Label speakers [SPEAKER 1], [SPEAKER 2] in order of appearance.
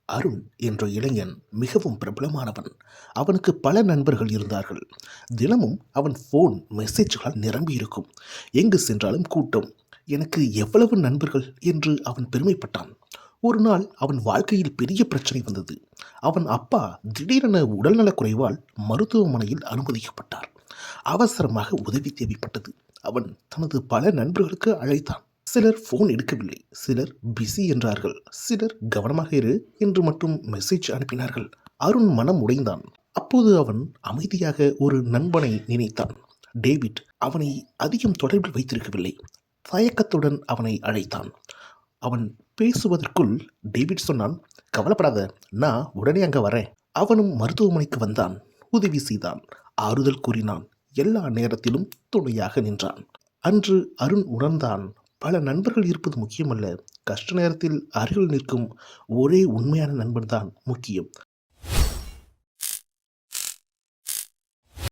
[SPEAKER 1] அருண் என்ற இளைஞன் மிகவும் பிரபலமானவன். அவனுக்கு பல நண்பர்கள் இருந்தார்கள். தினமும் அவன் ஃபோன் மெசேஜ்களால் நிரம்பியிருக்கும். எங்கு சென்றாலும் கூட்டம். எனக்கு எவ்வளவு நண்பர்கள் என்று அவன் பெருமைப்பட்டான். ஒரு நாள் அவன் வாழ்க்கையில் பெரிய பிரச்சனை வந்தது. அவன் அப்பா திடீரென உடல்நலக் குறைவால் மருத்துவமனையில் அனுமதிக்கப்பட்டார். அவசரமாக உதவி தேவைப்பட்டது. அவன் தனது பல நண்பர்களுக்கு அழைத்தான். சிலர் ஃபோன் எடுக்கவில்லை, சிலர் பிஸி என்றார்கள், சிலர் கவனமாக இரு என்று மட்டும் மெசேஜ் அனுப்பினார்கள். அருண் மனம் உடைந்தான். அப்போது அவன் அமைதியாக ஒரு நண்பனை நினைத்தான். டேவிட் அவனை அதிகம் தொடர்பில் வைத்திருக்கவில்லை. தயக்கத்துடன் அவனை அழைத்தான். அவன் பேசுவதற்குள் டேவிட் சொன்னான், கவலைப்படாத, நான் உடனே அங்கே வரேன். அவனும் மருத்துவமனைக்கு வந்தான். உதவி செய்தான், ஆறுதல் கூறினான், எல்லா நேரத்திலும் துணையாக நின்றான். அன்று அருண் உணர்ந்தான், பல நண்பர்கள் இருப்பது முக்கியமல்ல, கஷ்ட நேரத்தில் அருகில் நிற்கும் ஒரே உண்மையான நண்பன்தான் முக்கியம்.